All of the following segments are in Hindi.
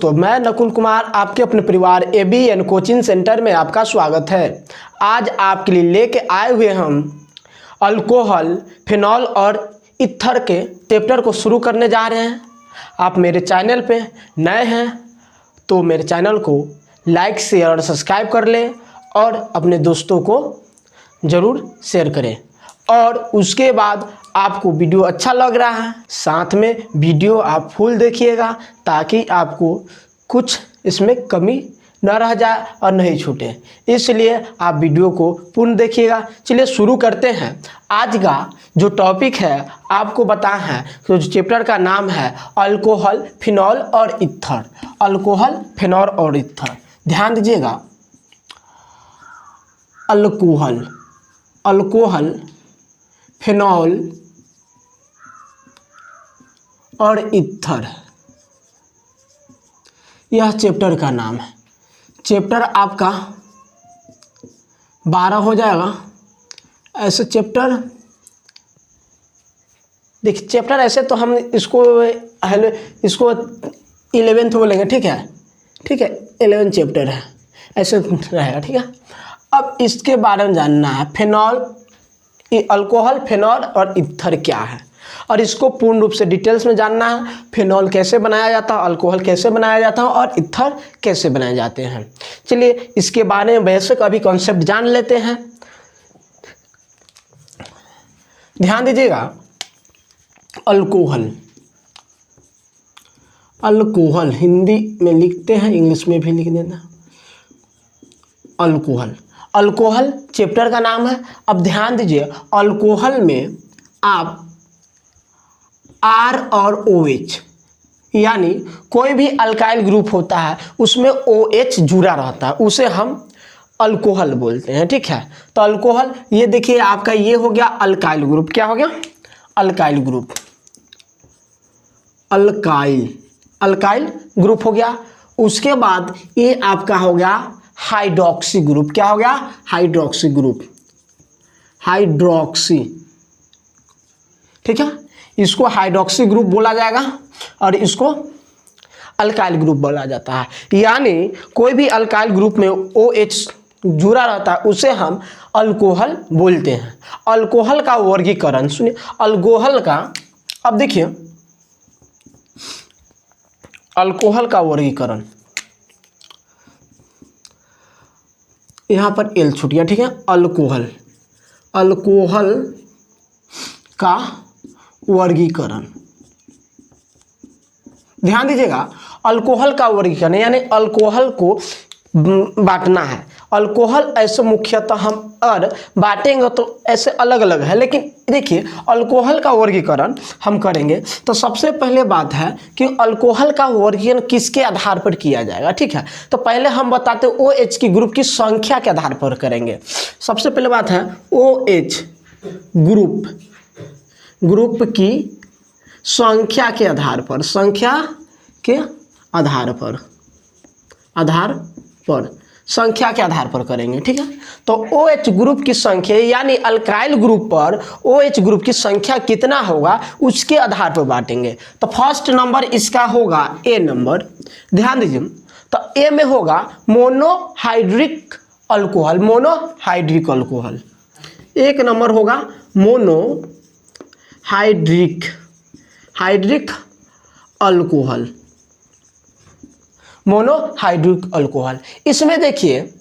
तो मैं नकुल कुमार आपके अपने परिवार ABN कोचिंग सेंटर में आपका स्वागत है। आज आपके लिए लेके आए हुए हम अल्कोहल, फिनॉल और ईथर के चैप्टर को शुरू करने जा रहे हैं। आप मेरे चैनल पे नए हैं तो मेरे चैनल को लाइक, शेयर और सब्सक्राइब कर लें और अपने दोस्तों को ज़रूर शेयर करें। और उसके बाद आपको वीडियो अच्छा लग रहा है, साथ में वीडियो आप फुल देखिएगा ताकि आपको कुछ इसमें कमी न रह जाए और नहीं छूटे, इसलिए आप वीडियो को पूर्ण देखिएगा। चलिए शुरू करते हैं। आज का जो टॉपिक है आपको बताया है तो चैप्टर का नाम है अल्कोहल, फिनॉल और ईथर। अल्कोहल, फिनॉल और ईथर, ध्यान दीजिएगा। अल्कोहल, अल्कोहल, फिनॉल और ईथर, यह चैप्टर का नाम है। चैप्टर आपका 12 हो जाएगा। ऐसे चैप्टर देखिए, चैप्टर ऐसे तो हम इसको 11th बोलेंगे, ठीक है, ठीक है, 11 चैप्टर है, ऐसे रहेगा, ठीक है। अब इसके बारे में जानना है, फिनॉल, अल्कोहल, फिनॉल और ईथर क्या है, और इसको पूर्ण रूप से डिटेल्स में जानना है। फिनॉल कैसे बनाया जाता है, अल्कोहल कैसे बनाया जाता है और ईथर कैसे बनाए जाते हैं। चलिए इसके बारे में बेसिक अभी कॉन्सेप्ट जान लेते हैं। ध्यान दीजिएगा। अल्कोहल, अल्कोहल हिंदी में लिखते हैं, इंग्लिश में भी लिख देना। अल्कोहल, अल्कोहल चैप्टर का नाम है। अब ध्यान दीजिए, अल्कोहल में आप R और OH, यानी कोई भी अल्काइल ग्रुप होता है उसमें OH जुड़ा रहता है, उसे हम अल्कोहल बोलते हैं, ठीक है। तो अल्कोहल, ये देखिए आपका ये हो गया अल्काइल ग्रुप। क्या हो गया? Alkyl group, alkyl, alkyl group हो गया। उसके बाद ये आपका हो गया हाइड्रोक्सी ग्रुप। क्या हो गया? हाइड्रोक्सी ग्रुप, हाइड्रोक्सी, ठीक है। इसको हाइड्रोक्सी ग्रुप बोला जाएगा और इसको अल्काइल ग्रुप बोला जाता है। यानी कोई भी अल्काइल ग्रुप में OH जुड़ा रहता है उसे हम अल्कोहल बोलते हैं। अल्कोहल का वर्गीकरण सुनिए। अल्कोहल का, अब देखिए अल्कोहल का वर्गीकरण, यहां पर L छूट गया, ठीक है। अल्कोहल, अल्कोहल का वर्गीकरण, ध्यान दीजिएगा। अल्कोहल का वर्गीकरण यानी अल्कोहल को बांटना है। अल्कोहल ऐसे मुख्यतः हम बांटेंगे तो ऐसे अलग अलग है, लेकिन देखिए अल्कोहल का वर्गीकरण हम करेंगे तो सबसे पहले बात है कि अल्कोहल का वर्गीकरण किसके आधार पर किया जाएगा, ठीक है। तो पहले हम बताते हैं OH की ग्रुप की संख्या के आधार पर करेंगे। सबसे पहले बात है OH ग्रुप, ग्रुप की संख्या के आधार पर, संख्या के आधार पर, आधार पर, संख्या के आधार पर करेंगे, ठीक है। तो OH ग्रुप की संख्या यानी अल्काइल ग्रुप पर OH ग्रुप की संख्या कितना होगा उसके आधार पर बांटेंगे। तो फर्स्ट नंबर इसका होगा A नंबर, ध्यान दीजिए। तो A में होगा मोनोहाइड्रिक अल्कोहल, मोनोहाइड्रिक अल्कोहल। एक नंबर होगा monohydric, hydric alcohol, monohydric alcohol. इसमें देखिए,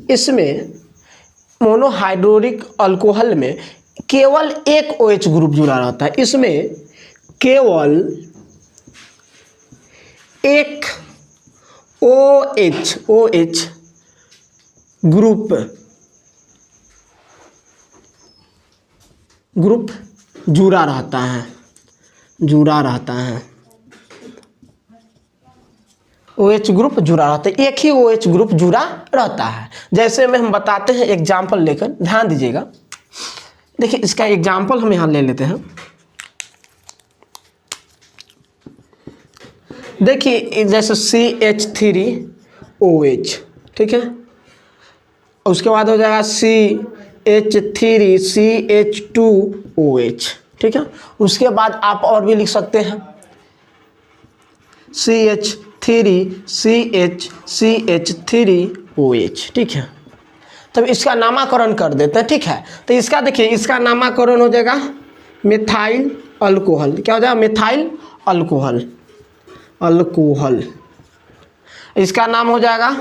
इसमें मोनोहाइड्रोरिक अल्कोहल में केवल एक OH ग्रुप जुड़ा रहता है। इसमें केवल एक OH ग्रुप जुड़ा रहता है, जुड़ा रहता है। OH ग्रुप जुड़ा रहता है, एक ही OH ग्रुप जुड़ा रहता है। जैसे में हम बताते हैं एग्जाम्पल लेकर, ध्यान दीजिएगा। देखिए इसका एग्जाम्पल हम यहाँ ले लेते हैं। देखिए जैसे CH3OH, ठीक है। उसके बाद हो जाएगा H3CH2OH, ठीक है। उसके बाद आप और भी लिख सकते हैं CH3CH3OH, ठीक है। तब इसका नामकरण कर देते हैं, ठीक है। तो इसका देखिए, इसका नामकरण हो जाएगा मिथाइल अल्कोहल। क्या हो जाएगा? Methyl alcohol, alcohol. इसका नाम हो जाएगा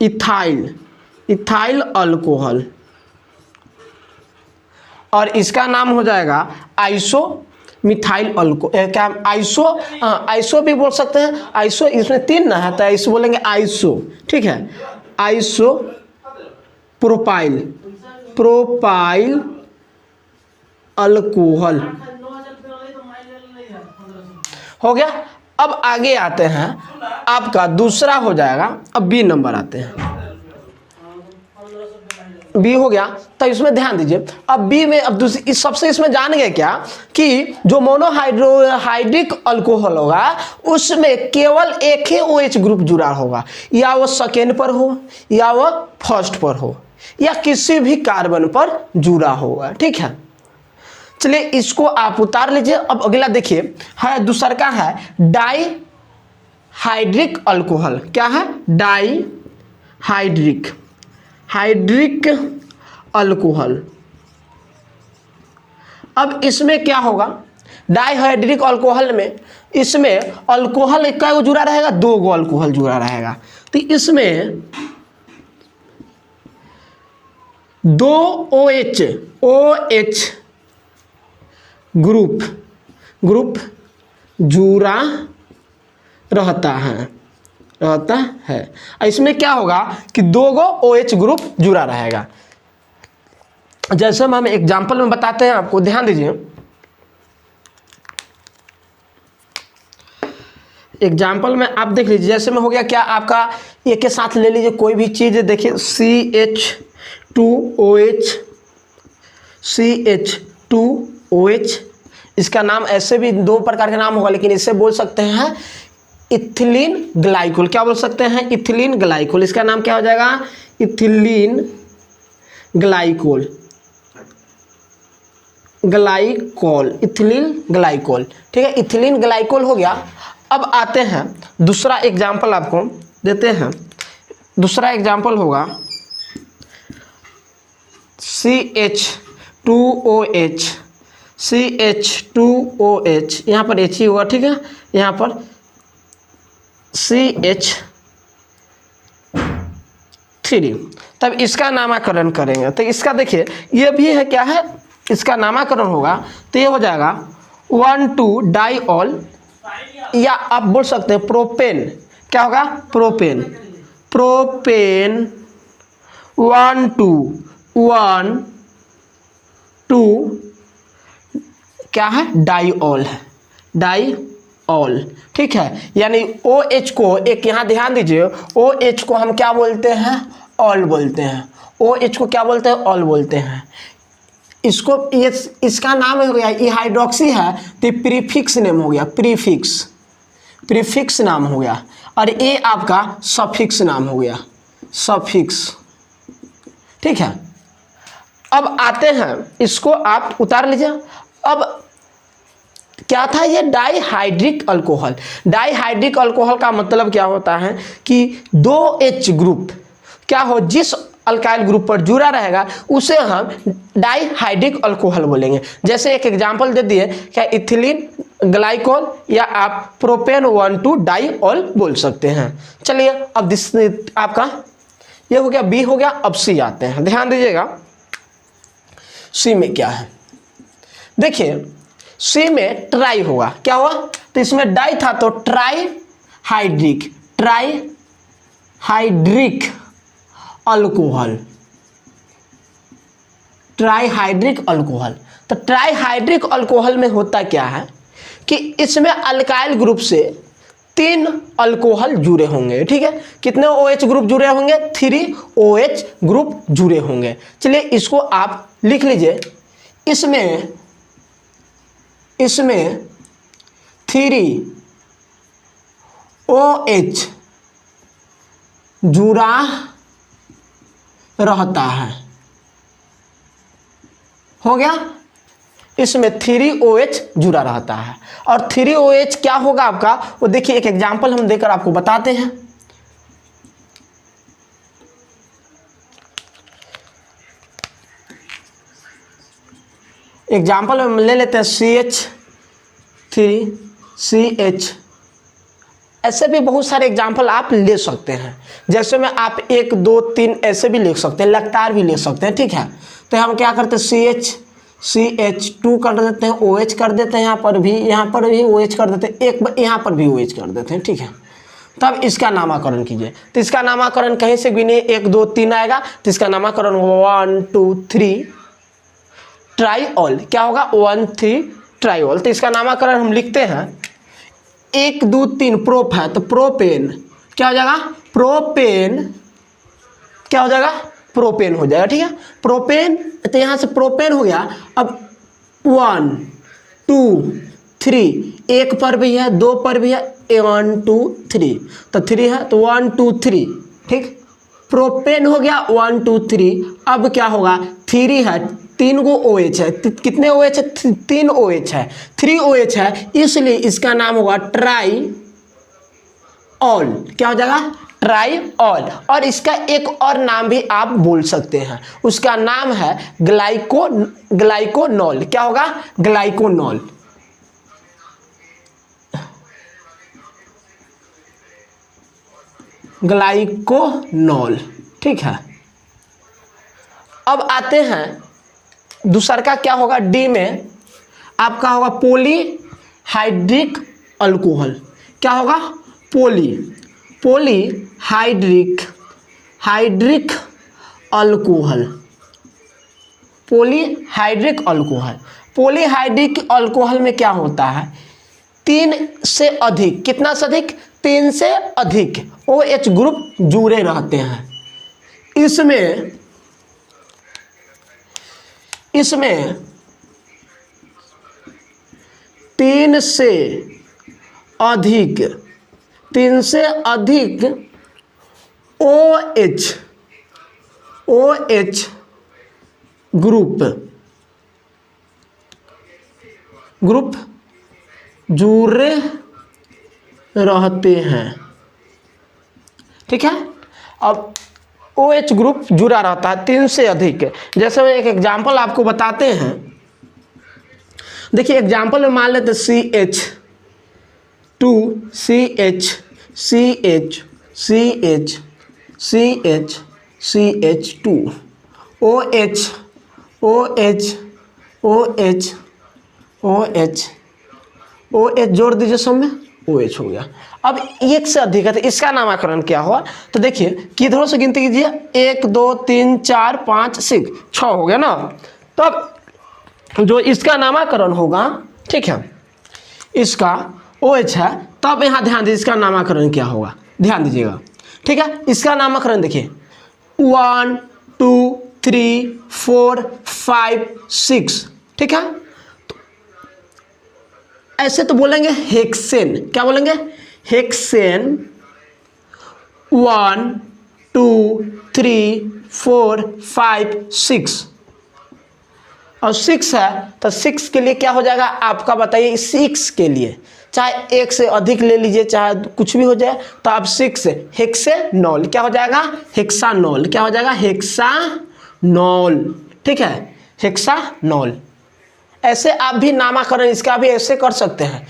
इथाइल, इथाइल अल्कोहल। और इसका नाम हो जाएगा आइसो मिथाइल क्या आइसो, आइसो भी बोल सकते हैं। आइसो इसमें 3 ना है तो आइसो बोलेंगे, आइसो, ठीक है। आइसो प्रोपाइल, प्रोपाइल अल्कोहल हो गया। अब आगे आते हैं, आपका दूसरा हो जाएगा, अब बी नंबर आते हैं। बी हो गया, तो इसमें ध्यान दीजिए। अब बी में अब दूसरी सबसे इसमें जान गए क्या कि जो मोनोहाइड्रिक अल्कोहल होगा उसमें केवल एक ही OH ग्रुप जुड़ा होगा, या वो सेकेंड पर हो या वो फर्स्ट पर हो या किसी भी कार्बन पर जुड़ा होगा, ठीक है। चलिए इसको आप उतार लीजिए। अब अगला देखिए है, दूसरा का है डाई हाइड्रिक अल्कोहल। क्या है? Di hydric, hydric alcohol. अब इसमें क्या होगा? डाइहाइड्रिक अल्कोहल में इसमें अल्कोहल क्या जुड़ा रहेगा? 2 गो अल्कोहल जुड़ा रहेगा। तो इसमें 2 OH ग्रुप जुड़ा रहता है। इसमें क्या होगा कि 2 गो OH ग्रुप जुड़ा रहेगा। जैसे हम एग्जांपल में बताते हैं आपको, ध्यान दीजिए। एग्जांपल में आप देख लीजिए, जैसे में हो गया क्या आपका, एक के साथ ले लीजिए कोई भी चीज़, देखिए CH2OH, CH2OH। इसका नाम ऐसे भी 2 प्रकार का नाम होगा, लेकिन इसे बोल सकते हैं इथिलीन ग्लाइकोल। क्या बोल सकते हैं? Ethylene glycol. इसका नाम क्या हो जाएगा? Ethylene glycol, glycol, ethylene glycol, ठीक है। इथिलीन ग्लाइकोल हो गया। अब आते हैं दूसरा एग्जाम्पल आपको देते हैं। दूसरा एग्जाम्पल होगा CH2OH, CH2OH, यहाँ पर H ही होगा, ठीक है। यहाँ पर CH3। तब इसका नामकरण करेंगे तो इसका देखिए ये भी है, क्या है? इसका नामकरण होगा तो ये हो जाएगा 1,2-डाइऑल, या आप बोल सकते हैं प्रोपेन। क्या होगा? प्रोपेन, प्रोपेन 1,2 क्या है? डाइऑल है, डाइऑल, ठीक है। यानी OH को एक, यहाँ ध्यान दीजिए, OH को हम क्या बोलते हैं? ऑल बोलते हैं। OH को क्या बोलते हैं? ऑल बोलते हैं। इसको ये इसका नाम हो गया, ये हाइड्रोक्सी है तो प्रीफिक्स नेम हो गया, प्रीफिक्स, प्रीफिक्स नाम हो गया। और ये आपका सफिक्स नाम हो गया, सफिक्स, ठीक है। अब आते हैं, इसको आप उतार लीजिए। अब क्या था ये? Dihydric alcohol. डाइहाइड्रिक अल्कोहल का मतलब क्या होता है कि 2H ग्रुप क्या हो, जिस अल्काइल ग्रुप पर जुड़ा रहेगा उसे हम डाइहाइड्रिक अल्कोहल बोलेंगे। जैसे एक एग्जांपल दे दिए, क्या? इथिलीन ग्लाइकोल, या आप प्रोपेन 1,2-डाइऑल बोल सकते हैं। चलिए अब आपका ये हो गया, बी हो गया। अब सी आते हैं, ध्यान दीजिएगा। सी में क्या है? देखिए सी में ट्राई होगा। क्या हुआ? तो इसमें डाई था तो trihydric, trihydric alcohol, trihydric alcohol. तो ट्राइहाइड्रिक अल्कोहल में होता क्या है कि इसमें अल्काइल ग्रुप से 3 अल्कोहल जुड़े होंगे, ठीक है। कितने OH ग्रुप जुड़े होंगे? 3 OH ग्रुप जुड़े होंगे। चलिए इसको आप लिख लीजिए। इसमें 3 OH जुड़ा रहता है, हो गया, इसमें 3OH जुड़ा रहता है। और 3OH क्या होगा आपका, वो देखिए एक एग्जाम्पल हम देकर आपको बताते हैं। एग्जाम्पल हम ले लेते हैं CH3CH। ऐसे भी बहुत सारे एग्जाम्पल आप ले सकते हैं, जैसे में आप 1 2 3 ऐसे भी लिख सकते हैं, लगातार भी लिख सकते हैं, ठीक है। तो हम क्या करते हैं, CH2 कर देते हैं, OH कर देते हैं, यहाँ पर भी OH कर देते हैं, एक यहाँ पर भी OH कर देते हैं, ठीक है। तब इसका नामकरण कीजिए। तो इसका नामकरण कहीं से भी नहीं, 1 2 3 आएगा, तो इसका नामकरण 1 2 3 ट्राइऑल। क्या होगा, 1 3 ट्राइऑल। तो इसका नामकरण हम लिखते हैं 1 2 3 प्रोप है, तो प्रोपेन क्या हो जाएगा, प्रोपेन क्या हो जाएगा, प्रोपेन हो जाएगा, ठीक है। प्रोपेन, तो यहाँ से प्रोपेन हो गया। अब 1 2 3, 1 पर भी है, 2 पर भी है, 1 2 3, तो 3 है, तो 1 2 3, ठीक। प्रोपेन हो गया 1 2 3। अब क्या होगा, 3 है, 3 गो OH है, कितने OH है, 3 OH है, 3 OH है, इसलिए इसका नाम होगा ट्राई ऑल। क्या हो जाएगा, ट्राइऑल। और इसका एक और नाम भी आप बोल सकते हैं, उसका नाम है ग्लाइकोनॉल। क्या होगा, ग्लाइकोनॉल। ग्लाइकोनॉल, ठीक है। अब आते हैं दूसरा का, क्या होगा, डी में आपका होगा पॉलीहाइड्रिक अल्कोहल। क्या होगा, polyhydric alcohol. Polyhydric alcohol, polyhydric alcohol में क्या होता है, 3 से अधिक, कितना से अधिक, 3 से अधिक OH ग्रुप जुड़े रहते हैं। इसमें 3 से अधिक OH ग्रुप जुड़े रहते हैं, ठीक है। अब OH ग्रुप जुड़ा रहता है 3 से अधिक। जैसे एक एग्जाम्पल आपको बताते हैं, देखिए एग्जाम्पल में मान लेते CH2 CH2 OH जोड़ दीजिए सब में, OH हो गया। अब 1 से अधिक है, तो इसका नामकरण क्या हुआ, तो देखिए किधरों से गिनती कीजिए, 1 2 3 4 5 6 हो गया ना। तब जो इसका नामकरण होगा, ठीक है, इसका OH है, तब यहाँ ध्यान दीजिए इसका नामकरण क्या होगा, ध्यान दीजिएगा, ठीक है। इसका नामकरण देखिए 1 2 3 4 5 6, ठीक है। ऐसे तो बोलेंगे हेक्सेन। क्या बोलेंगे, हेक्सेन 1 2 3 4 5 6। और 6 है, तो 6 के लिए क्या हो जाएगा आपका, बताइए। 6 के लिए चाहे 1 से अधिक ले लीजिए, चाहे कुछ भी हो जाए, तो आप 6 हेक्सेनॉल। क्या हो जाएगा, हेक्सानॉल। क्या हो जाएगा, हेक्सानॉल, ठीक है, हेक्सानॉल। ऐसे आप भी नामकरण इसका भी ऐसे कर सकते हैं,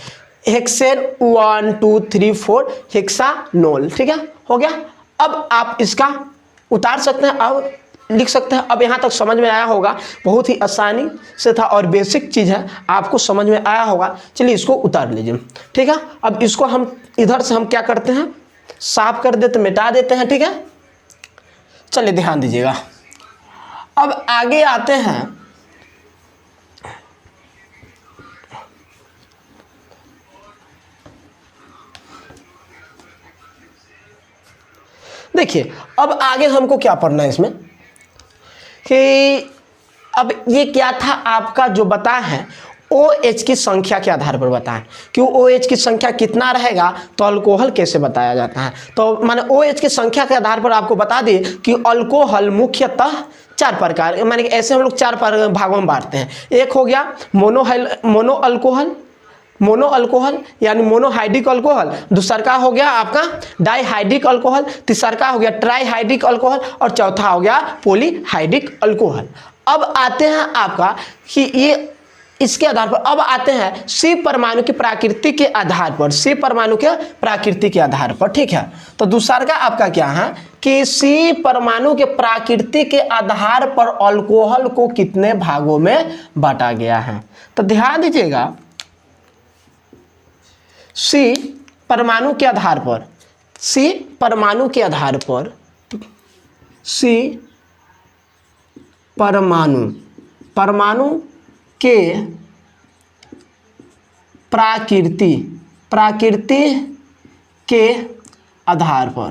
हेक्सेन 1 2 3 4 हेक्सानॉल, ठीक है, हो गया। अब आप इसका उतार सकते हैं, अब लिख सकते हैं। अब यहाँ तक समझ में आया होगा, बहुत ही आसानी से था और बेसिक चीज़ है, आपको समझ में आया होगा। चलिए इसको उतार लीजिए, ठीक है। अब इसको हम इधर से हम क्या करते हैं, साफ कर देते, मिटा देते हैं, ठीक है। चलिए ध्यान दीजिएगा। अब आगे आते हैं, देखिए अब आगे हमको क्या पढ़ना है इसमें, कि अब ये क्या था आपका जो बता है, OH की संख्या के आधार पर बताएं कि OH की संख्या कितना रहेगा तो अल्कोहल कैसे बताया जाता है। तो माने OH की संख्या के आधार पर आपको बता दिए कि अल्कोहल मुख्यतः चार प्रकार, माने ऐसे हम लोग चार भागों में बांटते हैं। एक हो गया मोनो अल्कोहल यानी मोनोहाइड्रिक अल्कोहल, दूसरा का हो गया आपका डाइहाइड्रिक अल्कोहल, तीसरा का हो गया ट्राइहाइड्रिक अल्कोहल और चौथा हो गया पॉलीहाइड्रिक अल्कोहल। अब आते हैं आपका कि ये इसके आधार पर अब आते हैं सी परमाणु की प्रकृति के आधार पर, सी परमाणु के प्रकृति के आधार पर, ठीक है। तो दूसरा का आपका क्या है कि सी परमाणु के प्रकृति के आधार पर अल्कोहल को कितने भागों में बांटा गया है। तो ध्यान दीजिएगा, सी परमाणु के आधार पर, सी परमाणु के आधार पर, सी परमाणु के प्रकृति के आधार पर,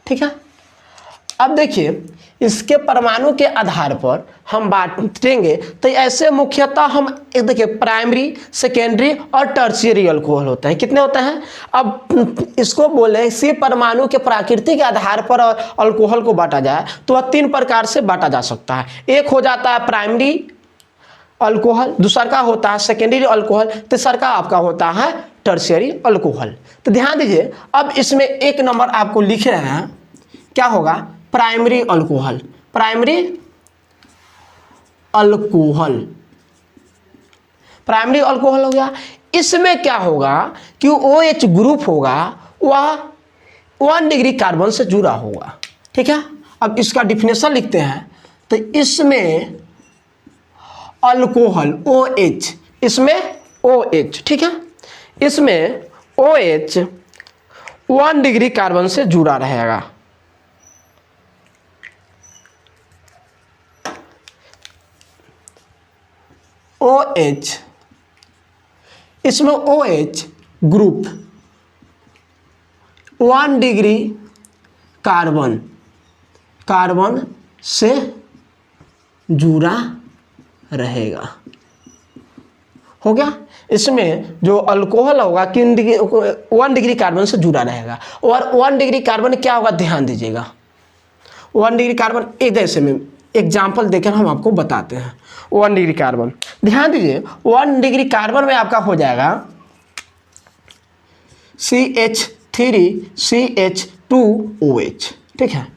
ठीक है। अब देखिए इसके परमाणु के आधार पर हम बांटेंगे तो ऐसे मुख्यतः हम देखिए प्राइमरी, सेकेंडरी और टर्शियरी अल्कोहल होते हैं। कितने होते हैं? अब इसको बोले सी परमाणु के प्रकृति के आधार पर अल्कोहल को बांटा जाए तो वह तीन प्रकार से बांटा जा सकता है। एक हो जाता है प्राइमरी अल्कोहल, दूसरा का होता है सेकेंडरी अल्कोहल, तीसरा का आपका होता है टर्शियरी अल्कोहल। तो ध्यान दीजिए, अब इसमें एक नंबर आपको लिख रहे हैं, क्या होगा? प्राइमरी अल्कोहल, प्राइमरी अल्कोहल हो गया। इसमें क्या होगा कि OH ग्रुप होगा वह 1 डिग्री कार्बन से जुड़ा होगा, ठीक है। अब इसका डिफिनेशन लिखते हैं तो इसमें अल्कोहल OH, इसमें OH, ठीक है, इसमें OH 1 डिग्री कार्बन से जुड़ा रहेगा। OH, इसमें OH ग्रुप 1 डिग्री कार्बन से जुड़ा रहेगा। हो गया? इसमें जो अल्कोहल होगा 1 डिग्री कार्बन से जुड़ा रहेगा। और 1 डिग्री कार्बन क्या होगा? ध्यान दीजिएगा, 1 डिग्री कार्बन एक जैसे में एग्जाम्पल देकर हम आपको बताते हैं। 1 डिग्री कार्बन, ध्यान दीजिए, 1 डिग्री कार्बन में आपका हो जाएगा CH3CH2OH, ठीक है।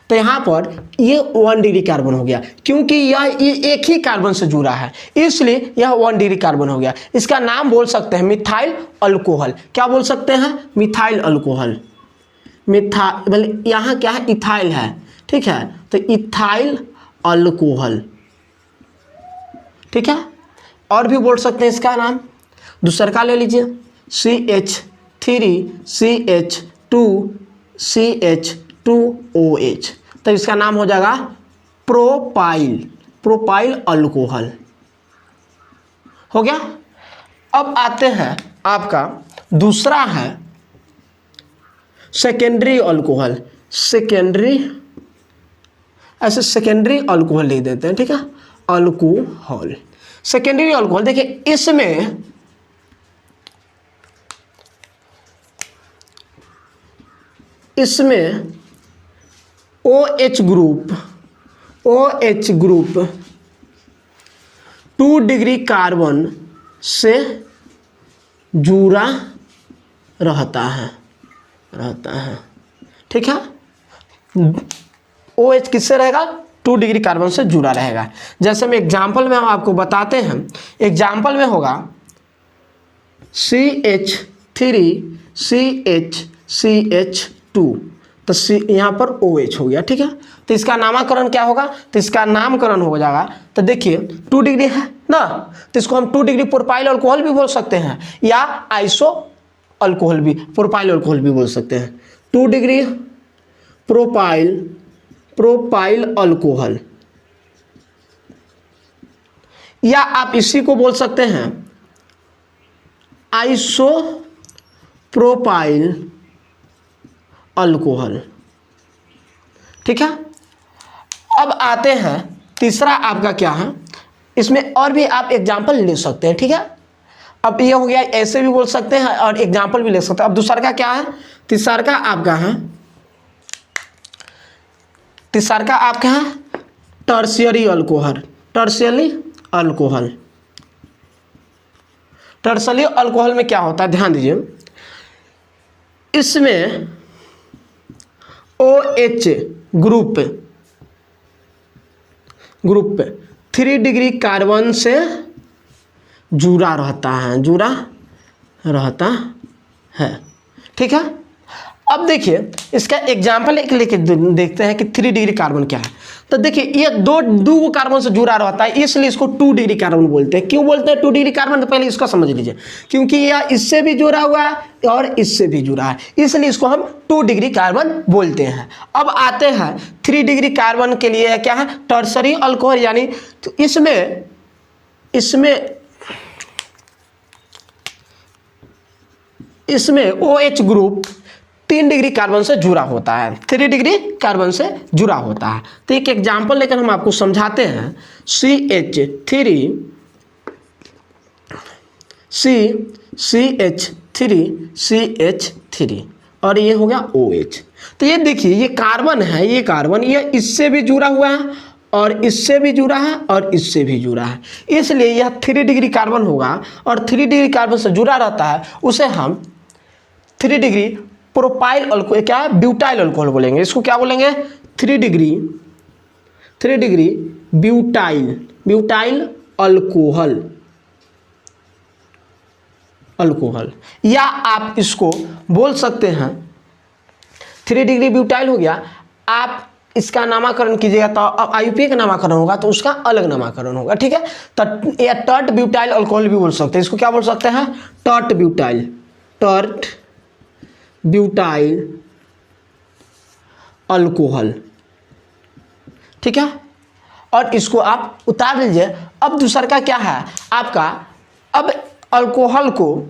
तो यहाँ पर ये 1 डिग्री कार्बन हो गया, क्योंकि यह एक ही कार्बन से जुड़ा है इसलिए यह 1 डिग्री कार्बन हो गया। इसका नाम बोल सकते हैं मिथाइल अल्कोहल। क्या बोल सकते हैं? Methyl alcohol. यहाँ क्या है? इथाइल है, ठीक है, तो इथाइल अल्कोहल, ठीक है। और भी बोल सकते हैं इसका नाम, दूसरा का ले लीजिए CH3CH2CH2OH, तो इसका नाम हो जाएगा प्रोपाइल अल्कोहल। हो गया? अब आते हैं आपका दूसरा है सेकेंडरी अल्कोहल। ऐसे सेकेंडरी अल्कोहल लिख देते हैं, ठीक है, अल्कोहल। सेकेंडरी अल्कोहल देखिए, इसमें OH ग्रुप 2 डिग्री कार्बन से जुड़ा रहता है, ठीक है। OH किससे रहेगा? 2 डिग्री कार्बन से जुड़ा रहेगा। जैसे हम एग्जाम्पल में हम आपको बताते हैं, एग्जाम्पल में होगा CH3CH2, तो यहाँ पर OH हो गया, ठीक है। तो इसका नामकरण क्या होगा? तो इसका नामकरण हो जाएगा, तो देखिए 2 डिग्री है ना, तो इसको हम 2 डिग्री प्रोपाइल अल्कोहल भी बोल सकते हैं या आइसो अल्कोहल भी, प्रोपाइल अल्कोहल भी बोल सकते हैं। 2 डिग्री प्रोपाइल अल्कोहल, या आप इसी को बोल सकते हैं आइसो प्रोपाइल अल्कोहल, ठीक है। अब आते हैं तीसरा आपका क्या है, इसमें और भी आप एग्जाम्पल ले सकते हैं, ठीक है। अब ये हो गया, ऐसे भी बोल सकते हैं और एग्जाम्पल भी ले सकते हैं। अब दूसरा का क्या है? तीसरा का आपका है तीसरा का आपके यहाँ tertiary alcohol, tertiary alcohol. Tertiary alcohol में क्या होता है, ध्यान दीजिए, इसमें OH ग्रुप 3 डिग्री कार्बन से जुड़ा रहता है, ठीक है। अब देखिए इसका एग्जाम्पल एक लेके देखते हैं कि 3 डिग्री कार्बन क्या है। तो देखिए ये दो कार्बन से जुड़ा रहता है, इसलिए इसको 2 डिग्री कार्बन बोलते हैं। क्यों बोलते हैं 2 डिग्री कार्बन, तो पहले इसको समझ लीजिए, क्योंकि यह इससे भी जुड़ा हुआ है और इससे भी जुड़ा है, इसलिए इसको हम 2 डिग्री कार्बन बोलते हैं। अब आते हैं 3 डिग्री कार्बन के लिए क्या है, टर्शरी अल्कोहल, यानी तो इसमें OH ग्रुप 3 डिग्री कार्बन से जुड़ा होता है, 3 डिग्री कार्बन से जुड़ा होता है। तो एक एग्जाम्पल लेकर हम आपको समझाते हैं। CH3 और ये हो गया OH। तो ये देखिए ये कार्बन है, ये कार्बन ये इससे भी जुड़ा हुआ है और इससे भी जुड़ा है और इससे भी जुड़ा है, इसलिए यह 3 डिग्री कार्बन होगा। और 3 डिग्री कार्बन से जुड़ा रहता है, उसे हम 3 डिग्री प्रोपाइल अल्कोहल, क्या है, ब्यूटाइल अल्कोहल बोलेंगे। इसको क्या बोलेंगे, 3 डिग्री ब्यूटाइल अल्कोहल, या आप इसको बोल सकते हैं 3 डिग्री ब्यूटाइल हो गया। आप इसका नामकरण कीजिएगा तो अब IUPAC का नामकरण होगा तो उसका अलग नामकरण होगा, ठीक है। तो या टर्ट ब्यूटाइल अल्कोहल भी बोल सकते हैं, इसको क्या बोल सकते हैं, टर्ट ब्यूटाइल अल्कोहल, ठीक है। और इसको आप उतार लीजिए। अब दूसरा का क्या है आपका, अब अल्कोहल को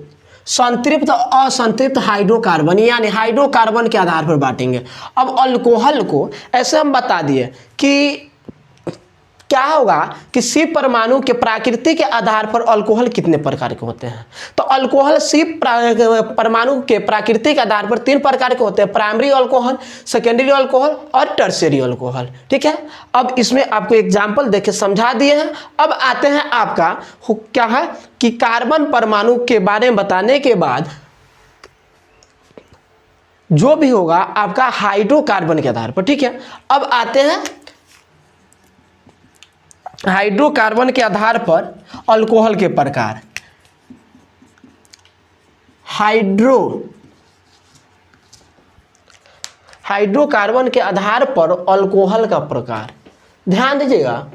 संतृप्त और असंतृप्त हाइड्रोकार्बन यानी हाइड्रोकार्बन के आधार पर बांटेंगे। अब अल्कोहल को ऐसे हम बता दिए कि क्या होगा कि C परमाणु के प्रकृति के आधार पर अल्कोहल कितने प्रकार के होते हैं। तो अल्कोहल C परमाणु के प्रकृति के आधार पर 3 प्रकार के होते हैं, प्राइमरी अल्कोहल, सेकेंडरी अल्कोहल और टर्शियरी अल्कोहल, ठीक है। अब इसमें आपको एग्जाम्पल देके समझा दिए हैं। अब आते हैं आपका क्या है कि कार्बन परमाणु के बारे में बताने के बाद जो भी होगा आपका हाइड्रोकार्बन के आधार पर, ठीक है। अब आते हैं हाइड्रोकार्बन के आधार पर अल्कोहल के प्रकार। हाइड्रोकार्बन के आधार पर अल्कोहल का प्रकार, ध्यान दीजिएगा।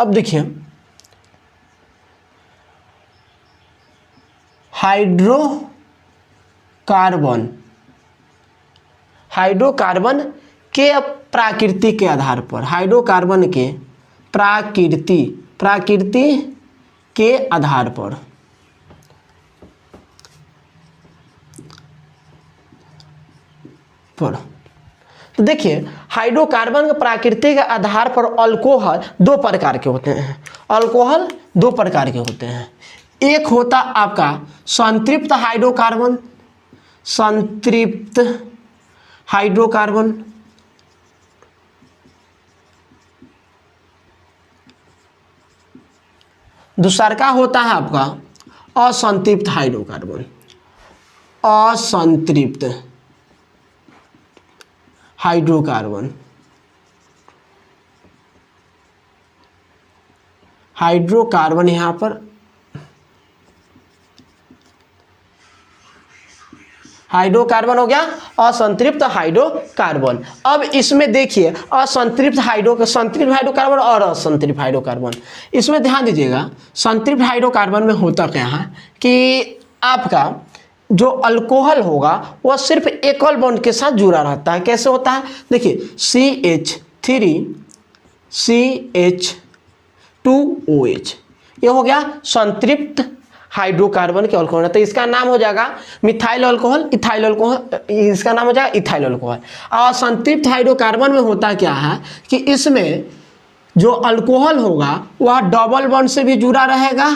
अब देखिए हाइड्रोकार्बन के प्रकृति के आधार पर, हाइड्रोकार्बन के प्रकृति के आधार पर तो देखिए हाइड्रोकार्बन के प्रकृति के आधार पर अल्कोहल 2 प्रकार के होते हैं। अल्कोहल 2 प्रकार के होते हैं। एक होता आपका संतृप्त हाइड्रोकार्बन, दूसरा का होता है आपका असंतृप्त हाइड्रोकार्बन, हाइड्रोकार्बन यहाँ पर हाइड्रोकार्बन हो गया, असंतृप्त हाइड्रोकार्बन। अब इसमें देखिए संतृप्त हाइड्रोकार्बन और असंतृप्त हाइड्रोकार्बन, इसमें ध्यान दीजिएगा। संतृप्त हाइड्रोकार्बन में होता क्या है कि आपका जो अल्कोहल होगा वह सिर्फ एकल बॉन्ड के साथ जुड़ा रहता है। कैसे होता है, देखिए CH3CH2OH, ये हो गया संतृप्त हाइड्रोकार्बन के अल्कोहल, तो इसका नाम हो जाएगा मिथाइल अल्कोहल, इथाइल अल्कोहल, इसका नाम हो जाएगा इथाइल अल्कोहल। असंतृप्त हाइड्रोकार्बन में होता क्या है कि इसमें जो अल्कोहल होगा वह डबल बॉन्ड से भी जुड़ा रहेगा,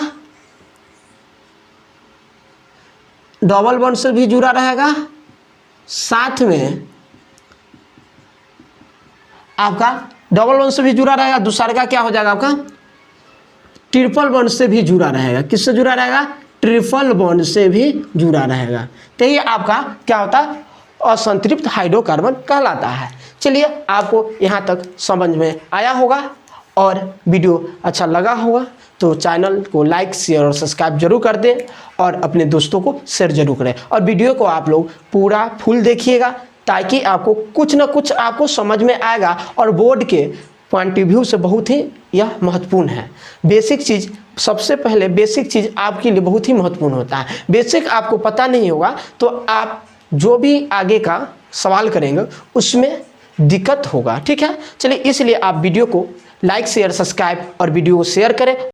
डबल बॉन्ड से भी जुड़ा रहेगा, साथ में आपका डबल बॉन्ड से भी जुड़ा रहेगा, दूसरा का क्या हो जाएगा आपका ट्रिपल बॉन्ड से भी जुड़ा रहेगा। किससे जुड़ा रहेगा? ट्रिपल बॉन्ड से भी जुड़ा रहेगा। तो ये आपका क्या होता है? असंतृप्त हाइड्रोकार्बन कहलाता है। चलिए, आपको यहाँ तक समझ में आया होगा और वीडियो अच्छा लगा होगा तो चैनल को लाइक, शेयर और सब्सक्राइब जरूर कर दें और अपने दोस्तों को शेयर जरूर करें और वीडियो को आप लोग पूरा फुल देखिएगा ताकि आपको कुछ ना कुछ आपको समझ में आएगा और बोर्ड के पॉइंट ऑफ व्यू से बहुत ही यह महत्वपूर्ण है। बेसिक चीज़, सबसे पहले बेसिक चीज़ आपके लिए बहुत ही महत्वपूर्ण होता है। बेसिक आपको पता नहीं होगा तो आप जो भी आगे का सवाल करेंगे उसमें दिक्कत होगा, ठीक है। चलिए, इसलिए आप वीडियो को लाइक, शेयर, सब्सक्राइब और वीडियो को शेयर करें।